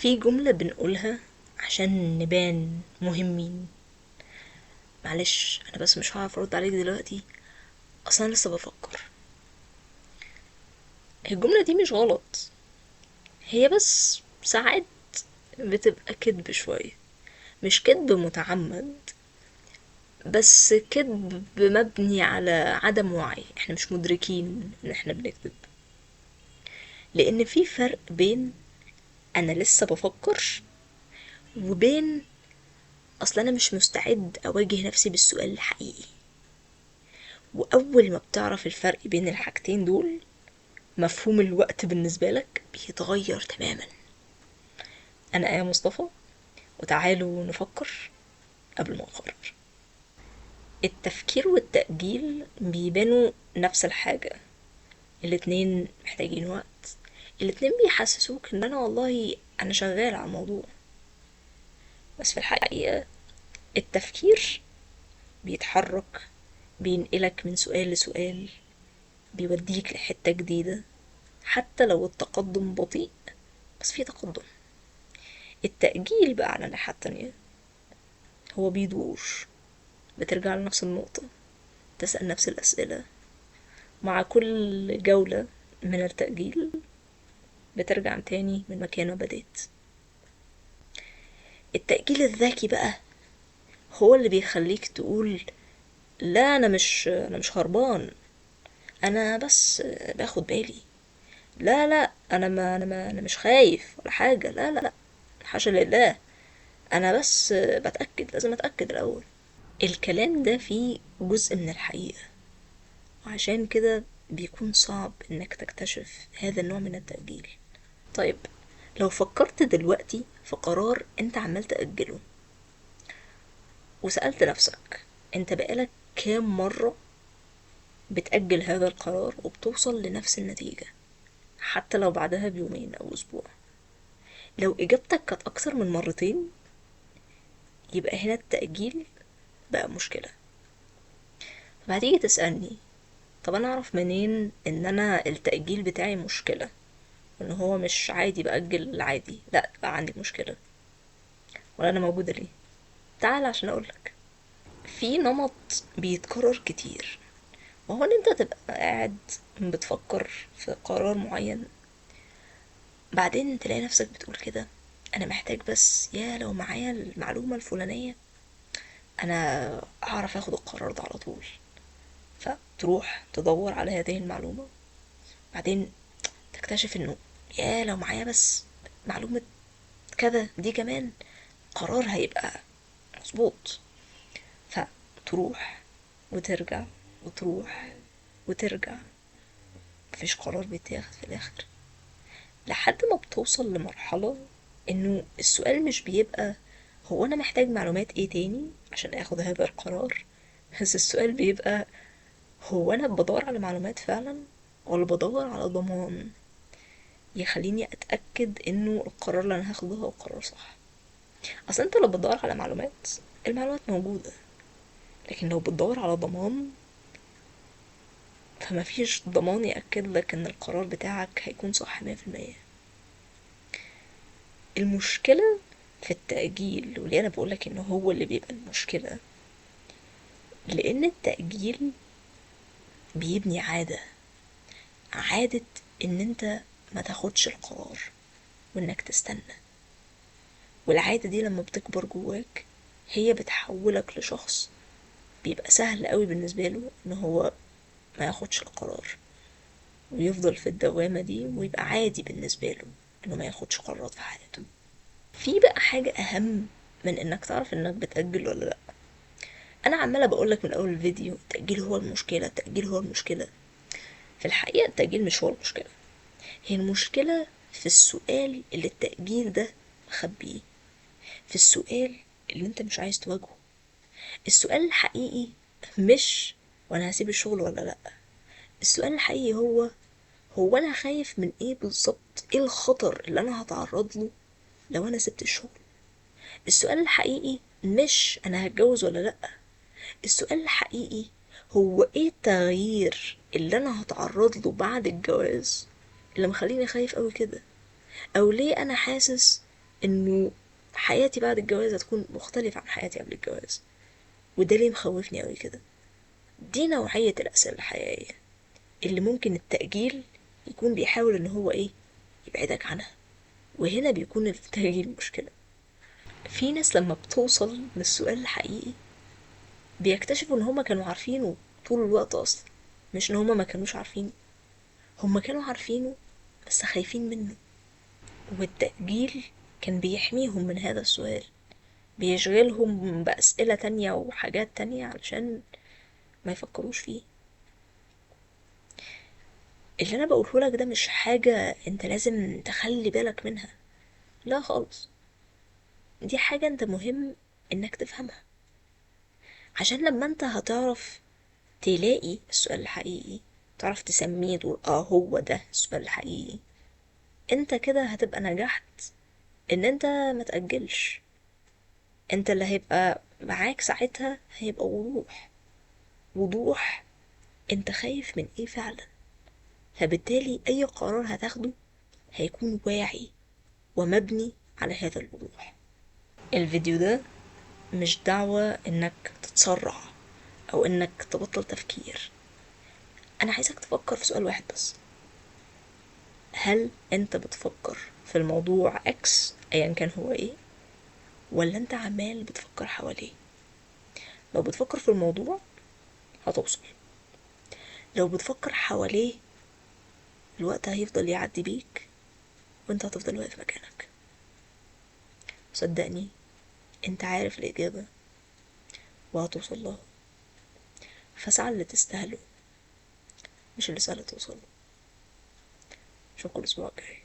في جملة بنقولها عشان نبان مهمين. معلش انا بس مش هعرف ارد عليك دلوقتي، اصلا أنا لسه بفكر. الجملة دي مش غلط، هي بس ساعات بتبقى كدب شوية. مش كدب متعمد، بس كدب مبني على عدم وعي. احنا مش مدركين ان احنا بنكذب، لان في فرق بين انا لسه بفكر وبين اصلا انا مش مستعد اواجه نفسي بالسؤال الحقيقي. واول ما بتعرف الفرق بين الحاجتين دول، مفهوم الوقت بالنسبة لك بيتغير تماما. انا ايه مصطفى، وتعالوا نفكر قبل ما نقرر. التفكير والتأجيل بيبانوا نفس الحاجة، الاتنين محتاجين وقت، الاتنين بيحسسوك ان انا والله انا شغال على الموضوع. بس في الحقيقة التفكير بيتحرك، بينقلك من سؤال لسؤال، بيوديك لحتة جديدة. حتى لو التقدم بطيء، بس في تقدم. التأجيل بقى على الناحية التانية هو بيدور، بترجع لنفس النقطة، تسأل نفس الأسئلة. مع كل جولة من التأجيل بترجع تاني من مكان ما بديت. التأجيل الذكي بقى هو اللي بيخليك تقول لا، أنا مش هربان، أنا بس باخد بالي. لا لا، أنا مش خايف ولا حاجة، لا لا لا، حاشا لله، أنا بس بتأكد، لازم أتأكد الأول. الكلام ده فيه جزء من الحقيقة، وعشان كده بيكون صعب إنك تكتشف هذا النوع من التأجيل. طيب، لو فكرت دلوقتي في قرار انت عمال تأجله، وسألت نفسك انت بقالك كام مرة بتأجل هذا القرار وبتوصل لنفس النتيجة، حتى لو بعدها بيومين أو أسبوع. لو إجابتك كانت أكثر من مرتين، يبقى هنا التأجيل بقى مشكلة. فهتيجي تسألني، طب أنا أعرف منين إن أنا التأجيل بتاعي مشكلة، إن هو مش عادي بأجل عادي؟ لأ، بقى عندي مشكلة، ولا أنا موجودة ليه؟ تعال عشان أقولك. في نمط بيتكرر كتير، وهو ان انت تبقى قاعد بتفكر في قرار معين، بعدين تلاقي نفسك بتقول كده انا محتاج بس يا لو معايا المعلومة الفلانية انا اعرف اخد القرار ده على طول. فتروح تدور على هذه المعلومة، بعدين تكتشف انه يا لو معايا بس معلومة كذا دي كمان، قرار هيبقى مظبوط. فتروح وترجع، وتروح وترجع، مفيش قرار بيتاخد في الاخر. لحد ما بتوصل لمرحلة انه السؤال مش بيبقى هو انا محتاج معلومات ايه تاني عشان اخد هذا القرار، بس السؤال بيبقى هو انا بدور على معلومات فعلا، ولا بدور على ضمان يخليني اتأكد انه القرار اللي انا هاخده هو قرار صح. اصلا انت لو بتدور على معلومات، المعلومات موجودة، لكن لو بتدور على ضمان، فما فيش ضمان يأكد لك ان القرار بتاعك هيكون صح 100%. المشكلة في التأجيل، وليه أنا بقولك إنه هو اللي بيبقى المشكلة، لأن التأجيل بيبني عادة إن أنت ما تاخدش القرار وإنك تستنى. والعادة دي لما بتكبر جواك هي بتحولك لشخص بيبقى سهل قوي بالنسبة له إن هو ما ياخدش القرار، ويفضل في الدوامة دي، ويبقى عادي بالنسبة له إنه ما ياخدش قرارات في حياته. في بقى حاجة أهم من إنك تعرف إنك بتأجل ولا لأ. انا عماله بقولك من اول الفيديو التأجيل هو المشكله، التأجيل هو المشكله. في الحقيقه التأجيل مش هو المشكله، هي المشكله في السؤال اللي التأجيل ده مخبيه، في السؤال اللي انت مش عايز تواجهه. السؤال الحقيقي مش وانا هسيب الشغل ولا لا، السؤال الحقيقي هو انا خايف من ايه بالظبط، ايه الخطر اللي انا هتعرض له لو انا سبت الشغل. السؤال الحقيقي مش انا هتجوز ولا لا، السؤال الحقيقي هو ايه التغيير اللي انا هتعرض له بعد الجواز اللي مخليني خايف قوي كده، او ليه انا حاسس انه حياتي بعد الجواز هتكون مختلفة عن حياتي قبل الجواز، وده اللي مخوفني قوي كده. دي نوعية الأسئلة الحقيقية اللي ممكن التأجيل يكون بيحاول ان هو ايه، يبعدك عنها. وهنا بيكون التأجيل مشكلة. في ناس لما بتوصل للسؤال الحقيقي بيكتشفوا ان هما كانوا عارفينه طول الوقت اصلا، مش ان هما ما كانوش عارفينه، هما كانوا عارفينه بس خايفين منه. والتأجيل كان بيحميهم من هذا السؤال، بيشغلهم بأسئلة تانية وحاجات تانية علشان ما يفكروش فيه. اللي انا بقوله لك ده مش حاجة انت لازم تخلي بالك منها، لا خالص. دي حاجة انت مهم انك تفهمها، عشان لما انت هتعرف تلاقي السؤال الحقيقي، تعرف تسميه تقول اه هو ده السؤال الحقيقي، انت كده هتبقى نجحت ان انت ما تأجلش. انت اللي هيبقى معاك ساعتها هيبقى وضوح، وضوح انت خايف من ايه فعلا. فبالتالي اي قرار هتاخده هيكون واعي ومبني على هذا الوضوح. الفيديو ده مش دعوة انك تتسرع او انك تبطل تفكير. انا عايزك تفكر في سؤال واحد بس: هل انت بتفكر في الموضوع اكس ايا كان هو ايه، ولا انت عمال بتفكر حواليه؟ لو بتفكر في الموضوع هتوصل، لو بتفكر حواليه الوقت هيفضل يعدي بيك وانت هتفضل واقف مكانك. صدقني انت عارف الإجابة وهتوصل لها، فاسعى اللي تستاهله مش اللي سهل توصله. اشوفكم الأسبوع الجاي.